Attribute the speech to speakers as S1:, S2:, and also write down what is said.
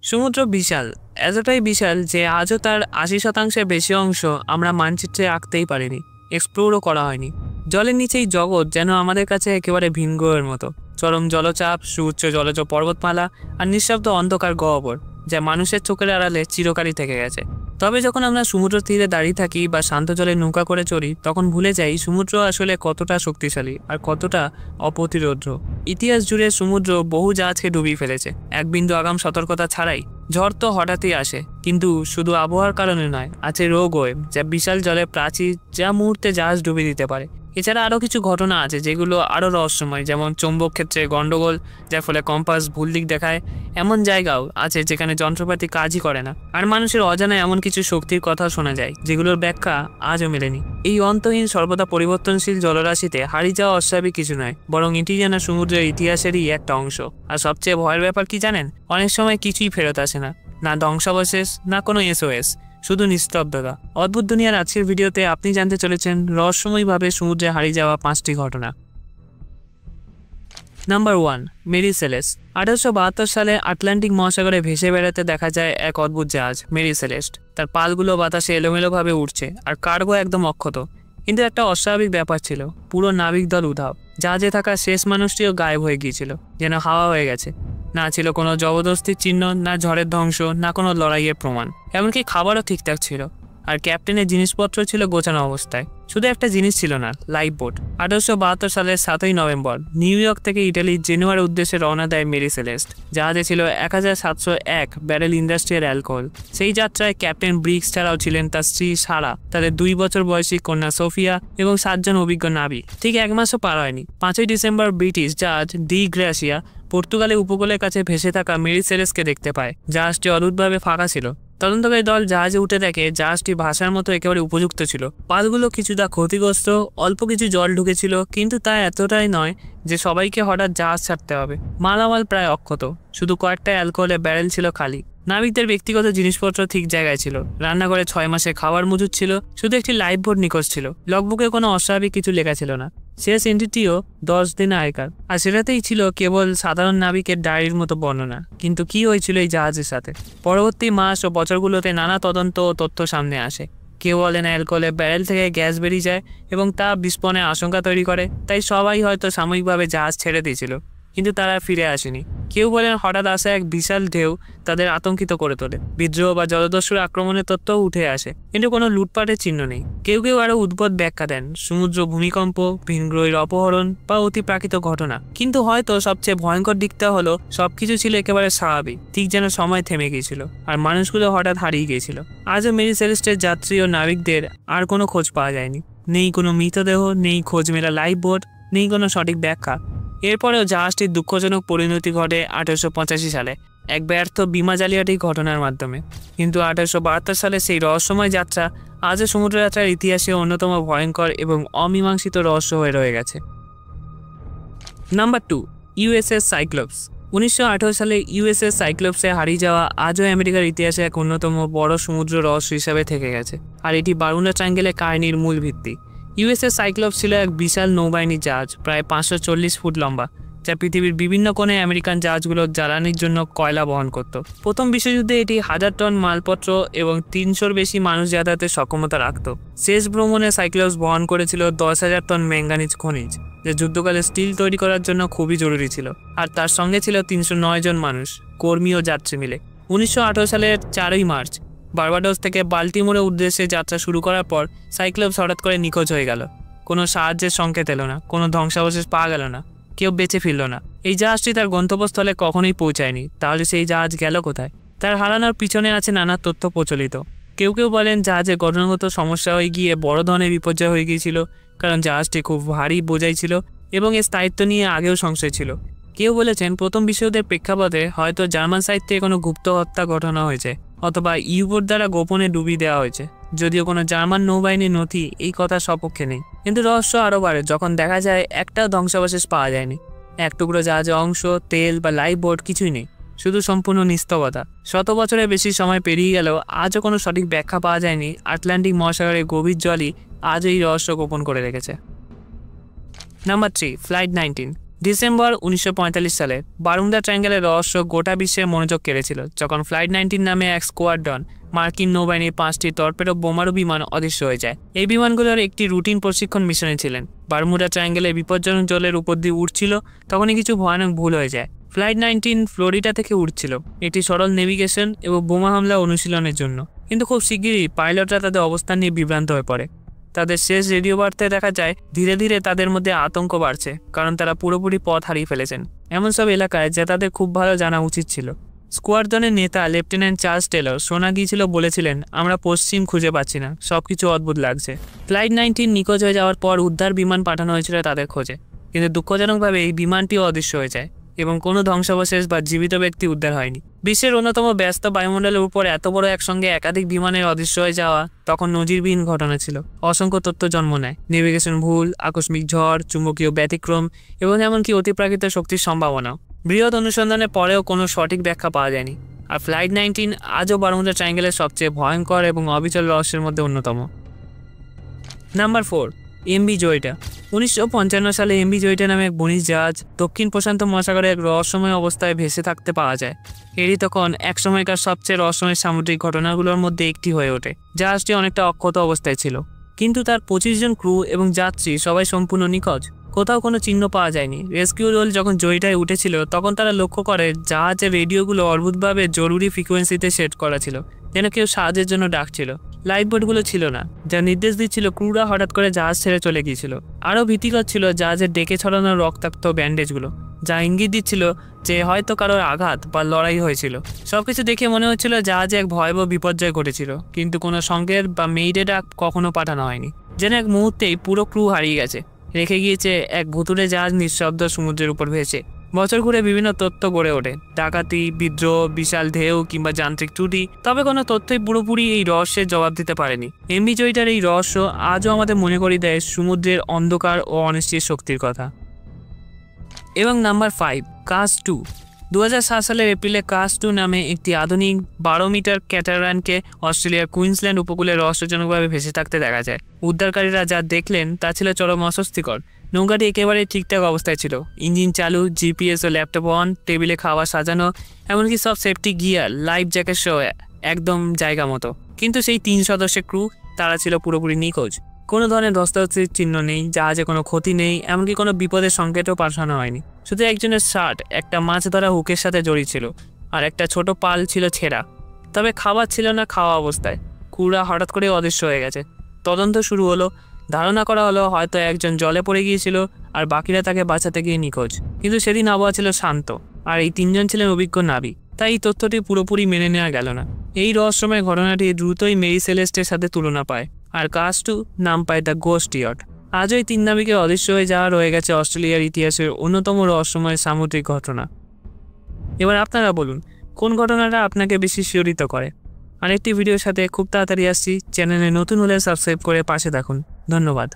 S1: সমুদ্র বিশাল, এতটাই বিশাল যে আজও তার ৮০% বেশি অংশ আমরা মানচিত্রে আঁকতেই পারিনি, এক্সপ্লোরও করা হয়নি। জলের নিচেই জগৎ যেন আমাদের কাছে একেবারে ভিন গ্রহের মতো। চরম জলচাপ, সুউচ্চ জলজ পর্বতমালা আর নিঃশব্দ অন্ধকার গহ্বর, যা মানুষের চোখের আড়ালে চিরকালই থেকে গেছে। তবে যখন আমরা সমুদ্র তীরে দাঁড়িয়ে থাকি বা শান্ত জলে নৌকা করে চড়ি, তখন ভুলে যাই সমুদ্র আসলে কতটা শক্তিশালী আর কতটা অপ্রতিরোধ্য। ইতিহাস জুড়ে সমুদ্র বহু জাহাজকে ডুবিয়ে ফেলেছে, এক বিন্দু আগাম সতর্কতা ছাড়াই। ঝড় তো হঠাৎই আসে, কিন্তু শুধু আবহাওয়ার কারণে নয়, আছে রোগ ওয়েভ, যা বিশাল জলের প্রাচীর, যা মুহূর্তে জাহাজ ডুবিয়ে দিতে পারে। এছাড়া আরও কিছু ঘটনা আছে যেগুলো আরও রহস্যময়, যেমন চৌম্বক ক্ষেত্রে গন্ডগোল, যার ফলে কম্পাস ভুল দিক দেখায়। এমন জায়গাও আছে যেখানে যন্ত্রপাতি কাজই করে না, আর মানুষের অজানা এমন কিছু শক্তির কথা শোনা যায় যেগুলোর ব্যাখ্যা আজও মেলেনি। এই অন্তহীন, সর্বদা পরিবর্তনশীল জলরাশিতে হারিয়ে যাওয়া অস্বাভাবিক কিছু নয়, বরং এটি যেন সমুদ্রের ইতিহাসেরই একটা অংশ। আর সবচেয়ে ভয়ের ব্যাপার কি জানেন? অনেক সময় কিছুই ফেরত আসে না, না ধ্বংসাবশেষ, না কোনো SOS, শুধু নিস্তব্ধতা। অদ্ভুত দুনিয়ার আজকের ভিডিওতে আপনি জানতে চলেছেন রহস্যময়ভাবে সমুদ্রে হারিয়ে যাওয়া 5টি ঘটনা। Number 1, Mary Celeste. 1872 সালে আটলান্টিক মহাসাগরে ভেসে বেড়াতে দেখা যায় এক অদ্ভুত জাহাজ, মেরি সেলেস্ট। তার পালগুলো বাতাসে এলোমেলোভাবে উঠছে আর কার্গো একদম অক্ষত। কিন্তু একটা অস্বাভাবিক ব্যাপার ছিল, পুরো নাবিক দল উধাও। জাহাজে থাকা শেষ মানুষটিও গায়েব হয়ে গিয়েছিল, যেন হাওয়া হয়ে গেছে। না ছিল কোনো জবরদস্তির চিহ্ন, না ঝড়ের ধ্বংস, না কোনো লড়াইয়ের প্রমাণ। এমনকি খাবারও ঠিকঠাক ছিল, আর ক্যাপ্টেনের জিনিসপত্র ছিল গোছানো অবস্থায়। শুধু একটা জিনিস ছিল না, লাইফ বোট। 1872 সালের 7ই নভেম্বর নিউ ইয়র্ক থেকে ইটালির জেনুয়ার উদ্দেশ্যে রওনা দেয় মেরি সেলেস্ট। জাহাজে ছিল 1701 ব্যারেল ইন্ডাস্ট্রিয়াল অ্যালকোহল। সেই যাত্রায় ক্যাপ্টেন ব্রিক্স ছাড়াও ছিলেন তার স্ত্রী সারা, তাদের 2 বছর বয়সী কন্যা সোফিয়া এবং 7 জন অভিজ্ঞ নাবিক। ঠিক 1 মাসও পার হয়নি, 5ই ডিসেম্বর ব্রিটিশ জাহাজ ডি গ্রাসিয়া পর্তুগালের উপকূলের কাছে ভেসে থাকা মেরি সেলেস্টকে দেখতে পায়। জাহাজটি অদ্ভুতভাবে ফাঁকা ছিল। তদন্তকারী দল জাহাজে উঠে দেখে জাহাজটি ভাষার মতো একেবারে উপযুক্ত ছিল। পালগুলো কিছুটা ক্ষতিগ্রস্ত, অল্প কিছু জল ঢুকেছিল, কিন্তু তা এতটাই নয় যে সবাইকে হঠাৎ জাহাজ ছাড়তে হবে। মালামাল প্রায় অক্ষত, শুধু কয়েকটা অ্যালকোহলের ব্যারেল ছিল খালি। নাবিকদের ব্যক্তিগত জিনিসপত্র ঠিক জায়গায় ছিল। রান্নাঘরে 6 মাসে খাবার মজুদ ছিল, শুধু একটি লাইফ বোট নিখোঁজ ছিল। লগবুকে কোনো অস্বাভাবিক কিছু লেখা ছিল না। শেষ এন্ট্রিটিও 10 দিন আগেকার, আর সেটাতেই ছিল কেবল সাধারণ নাবিকের ডায়েরির মতো বর্ণনা। কিন্তু কি হয়েছিল এই জাহাজের সাথে? পরবর্তী মাস ও বছরগুলোতে নানা তদন্ত ও তথ্য সামনে আসে। কেউ বলেন অ্যালকোহলের ব্যারেল থেকে গ্যাস বেরিয়ে যায় এবং তা বিস্ফোরণের আশঙ্কা তৈরি করে, তাই সবাই হয়তো সাময়িকভাবে জাহাজ ছেড়ে দিয়েছিল, কিন্তু তারা ফিরে আসেনি। কেউ বলেন হঠাৎ আসা এক বিশাল ঢেউ তাদের আতঙ্কিত করে তোলে। বিদ্রোহ বা জলদস্যুর আক্রমণের তথ্যও উঠে আসে, কিন্তু কোনো লুটপাটের চিহ্ন নেই। কেউ কেউ আরো উদ্ভট ব্যাখ্যা দেন, সমুদ্র ভূমিকম্প, ভিনগ্রহীর অপহরণ বা অতিপ্রাকৃত ঘটনা। কিন্তু হয়তো সবচেয়ে ভয়ঙ্কর দিকটা হলো সবকিছু ছিল একেবারে স্বাভাবিক, ঠিক যেন সময় থেমে গিয়েছিল আর মানুষগুলো হঠাৎ হারিয়ে গিয়েছিল। আজও মেরি সেলেস্টের যাত্রী ও নাবিকদের আর কোনো খোঁজ পাওয়া যায়নি। নেই কোনো মৃতদেহ, নেই খোঁজ মেলা লাইফ বোট, নেই কোনো সঠিক ব্যাখ্যা। এরপরেও জাহাজটির দুঃখজনক পরিণতি ঘটে 1885 সালে এক ব্যর্থ বিমা জালিয়াতির ঘটনার মাধ্যমে। কিন্তু 1872 সালে সেই রহস্যময় যাত্রা আজও সমুদ্রযাত্রার ইতিহাসে অন্যতম ভয়ঙ্কর এবং অমীমাংসিত রহস্য হয়ে রয়ে গেছে। Number 2, USS Cyclops. 1918 সালে USS সাইক্লোপসে হারিয়ে যাওয়া আজও আমেরিকার ইতিহাসে এক অন্যতম বড় সমুদ্র রহস্য হিসাবে থেকে গেছে, আর এটি বারমুডা ট্রায়াঙ্গেলের কাহিনীর মূল ভিত্তি। USS সাইক্লোপস ছিল এক বিশাল নৌবাহিনী জাহাজ, প্রায় 540 ফুট লম্বা, যা পৃথিবীর বিভিন্ন কোণে আমেরিকান জাহাজগুলোর জ্বালানির জন্য কয়লা বহন করত। প্রথম বিশ্বযুদ্ধে এটি 1000 টন মালপত্র এবং 300-র বেশি মানুষ যাতায়াতের সক্ষমতা রাখত। শেষ ভ্রমণে সাইক্লোপস বহন করেছিল 10,000 টন ম্যাঙ্গানিজ খনিজ, যা যুদ্ধকালে স্টিল তৈরি করার জন্য খুবই জরুরি ছিল। আর তার সঙ্গে ছিল 309 জন মানুষ, কর্মী ও যাত্রী মিলে। 1918 সালের 4ই মার্চ বার্বাডোস থেকে বাল্টিমোরের উদ্দেশ্যে যাত্রা শুরু করার পর সাইক্লোপস হঠাৎ করে নিখোঁজ হয়ে গেল। কোনো সাহায্যের সংকেত এলো না, কোনো ধ্বংসাবশেষ পাওয়া গেল না, কেউ বেঁচে ফিরল না। এই জাহাজটি তার গন্তব্যস্থলে কখনোই পৌঁছায়নি। তাহলে সেই জাহাজ গেল কোথায়? তার হারানোর পিছনে আছে নানা তথ্য প্রচলিত। কেউ কেউ বলেন জাহাজের গঠনগত সমস্যা হয়ে গিয়ে বড় ধরনের বিপর্যয় হয়ে গিয়েছিল, কারণ জাহাজটি খুব ভারী বোঝাই ছিল এবং এর স্থায়িত্ব নিয়ে আগেও সংশয় ছিল। কেউ বলেছেন প্রথম বিশ্বযুদ্ধের প্রেক্ষাপটে হয়তো জার্মান সাহিত্যে কোনো গুপ্ত হত্যা ঘটনা হয়েছে, অথবা ইউবোট দ্বারা গোপনে ডুবিয়ে দেওয়া হয়েছে, যদিও কোনো জার্মান নৌবাহিনীর নথি এই কথার সপক্ষে নেই। কিন্তু রহস্য আরও বাড়ে যখন দেখা যায় একটাও ধ্বংসাবশেষ পাওয়া যায়নি। এক টুকরো জাহাজের অংশ, তেল বা লাইফ বোট কিছুই নেই, শুধু সম্পূর্ণ নিস্তবতা। 100 বছরের বেশি সময় পেরিয়ে গেলেও আজও কোনো সঠিক ব্যাখ্যা পাওয়া যায়নি। আটলান্টিক মহাসাগরের গভীর জলই আজও এই রহস্য গোপন করে রেখেছে। Number 3, flight 19। ডিসেম্বর 1945 সালে বারমুডা ট্রায়াঙ্গেলের রহস্য গোটা বিশ্বের মনোযোগ কেড়েছিল যখন ফ্লাইট 19 নামে এক স্কোয়াড্রন মার্কিন নৌবাহিনীর 5টি টর্পেডো বোমারু বিমান অদৃশ্য হয়ে যায়। এই বিমানগুলোর একটি রুটিন প্রশিক্ষণ মিশনে ছিলেন। বারমুডা ট্রায়াঙ্গেলে বিপজ্জনক জলের উপর দিয়ে উঠছিল, তখনই কিছু ভয়ানক ভুল হয়ে যায়। ফ্লাইট 19 ফ্লোরিডা থেকে উঠছিল একটি সরল নেভিগেশন এবং বোমা হামলা অনুশীলনের জন্য, কিন্তু খুব শিগগিরই পাইলটরা তাদের অবস্থান নিয়ে বিভ্রান্ত হয়ে পড়ে। তাদের শেষ রেডিও বার্তায় দেখা যায় ধীরে ধীরে তাদের মধ্যে আতঙ্ক বাড়ছে, কারণ তারা পুরোপুরি পথ হারিয়ে ফেলেছেন এমন সব এলাকায় যা তাদের খুব ভালো জানা উচিত ছিল। স্কোয়াড্রনের নেতা লেফটেন্যান্ট চার্লস টেলর শোনা গিয়েছিল বলেছিলেন, আমরা পশ্চিম খুঁজে পাচ্ছি না, সবকিছু অদ্ভুত লাগছে। ফ্লাইট 19 নিখোঁজ হয়ে যাওয়ার পর উদ্ধার বিমান পাঠানো হয়েছিল তাদের খোঁজে, কিন্তু দুঃখজনকভাবে এই বিমানটিও অদৃশ্য হয়ে যায় এবং কোনো ধ্বংসাবশেষ বা জীবিত ব্যক্তি উদ্ধার হয়নি। বিশ্বের অন্যতম ব্যস্ত বায়ুমণ্ডলের উপর এত বড় একসঙ্গে একাধিক বিমানের অদৃশ্য হয়ে যাওয়া তখন নজিরবিহীন ঘটনা ছিল। অসংখ্য তথ্য জন্ম নেয়, নেভিগেশন ভুল, আকস্মিক ঝড়, চুম্বকীয় ব্যতিক্রম এবং এমনকি অতিপ্রাকৃত শক্তির সম্ভাবনাও। বৃহৎ অনুসন্ধানের পরেও কোনো সঠিক ব্যাখ্যা পাওয়া যায়নি, আর ফ্লাইট 19 আজও বারমুডা ট্রায়াঙ্গেলের সবচেয়ে ভয়ঙ্কর এবং অবিচল রহস্যের মধ্যে অন্যতম। Number 4, MV জয়িটা। 1955 সালে এমভি জয়িটা নামে এক বণিক জাহাজ দক্ষিণ প্রশান্ত মহাসাগরে এক রহস্যময় অবস্থায় ভেসে থাকতে পাওয়া যায়। এরই তখন এক সময়কার সবচেয়ে রহস্যময় সামুদ্রিক ঘটনাগুলোর মধ্যে একটি হয়ে ওঠে। জাহাজটি অনেকটা অক্ষত অবস্থায় ছিল, কিন্তু তার 25 জন ক্রু এবং যাত্রী সবাই সম্পূর্ণ নিখোঁজ, কোথাও কোনো চিহ্ন পাওয়া যায়নি। রেস্কিউ দল যখন জয়িটায় উঠেছিল তখন তারা লক্ষ্য করে জাহাজের রেডিওগুলো অদ্ভুতভাবে জরুরি ফ্রিকোয়েন্সিতে সেট করা ছিল, যেন কেউ সাহায্যের জন্য ডাকছিল। লাইফ বোটগুলো ছিল না, যা নির্দেশ দিচ্ছিল ক্রুরা হঠাৎ করে জাহাজ ছেড়ে চলে গিয়েছিল। আরও ভীতিকর ছিল জাহাজের ডেকে ছড়ানো রক্তাক্ত ব্যান্ডেজগুলো, যা ইঙ্গিত দিচ্ছিল যে হয়তো কারোর আঘাত বা লড়াই হয়েছিল। সবকিছু দেখে মনে হচ্ছিল জাহাজে এক ভয়াবহ বিপর্যয় ঘটেছিল, কিন্তু কোনো সংকেত বা মেইডে ডাক কখনো পাঠানো হয়নি। যেন এক মুহূর্তেই পুরো ক্রু হারিয়ে গেছে, রেখে গিয়েছে এক ভুতুড়ে জাহাজ নিঃশব্দ সমুদ্রের উপর ভেসে। বছর ঘুরে বিভিন্ন তথ্য গড়ে ওঠে, ডাকাতি, বিদ্রোহ, বিশাল ঢেউ কিংবা যান্ত্রিক ত্রুটি, তবে কোনো তথ্যই পুরোপুরি এই রহস্যের জবাব দিতে পারেনি। এমভি জয়িটার এই রহস্য আজও আমাদের মনে করিয়ে দেয় সমুদ্রের অন্ধকার ও অনিশ্চিত শক্তির কথা। এবং নাম্বার 5, কাস 2। 2007 সালের এপ্রিলে কাস 2 নামে একটি আধুনিক 12 মিটার ক্যাটারানকে অস্ট্রেলিয়ার কুইন্সল্যান্ড উপকূলে রহস্যজনকভাবে ভেসে থাকতে দেখা যায়। উদ্ধারকারীরা যা দেখলেন তা ছিল চরম অস্বস্তিকর। নৌকাটি একেবারে ঠিকঠাক অবস্থায় ছিল, ইঞ্জিন চালু, জিপিএস ও ল্যাপটপ অন, টেবিলে খাওয়া সাজানো, এমনকি সব সেফটি গিয়ার, লাইফ জ্যাকেট সহ একদম জায়গা মতো। কিন্তু সেই 3 সদস্যের ক্রু, তারা ছিল পুরোপুরি নিখোঁজ। কোনো ধরনের ধস্তাধস্তির চিহ্ন নেই, জাহাজে কোনো ক্ষতি নেই, এমনকি কোনো বিপদের সংকেতও পাঠানো হয়নি। শুধু একজনের শার্ট একটা মাছ ধরা হুকের সাথে জড়িয়ে ছিল, আর একটা ছোট পাল ছিল ছেঁড়া। তবে খাবার ছিল না খাওয়া অবস্থায়। ক্রুরা হঠাৎ করে অদৃশ্য হয়ে গেছে। তদন্ত শুরু হলো। ধারণা করা হলো হয়তো একজন জলে পড়ে গিয়েছিল আর বাকিরা তাকে বাঁচাতে গিয়ে নিখোঁজ। কিন্তু সেদিন আবহাওয়া ছিল শান্ত, আর এই 3 জন ছিলেন অভিজ্ঞ নাবিক, তাই এই তথ্যটি পুরোপুরি মেনে নেওয়া গেল না। এই রহস্যময় ঘটনাটি দ্রুতই মেরি সেলেস্টের সাথে তুলনা পায়, আর কাস 2 নাম পায় দ্য গোস্ট ইয়ট। আজও এই 3 নাবিকের অদৃশ্য হয়ে যাওয়া রয়ে গেছে অস্ট্রেলিয়ার ইতিহাসের অন্যতম রহস্যময় সামুদ্রিক ঘটনা। এবার আপনারা বলুন, কোন ঘটনাটা আপনাকে বেশি শিহরিত করে? আরেকটি ভিডিওর সাথে খুব তাড়াতাড়ি আসছি। চ্যানেলে নতুন হলে সাবস্ক্রাইব করে পাশে থাকুন। ধন্যবাদ।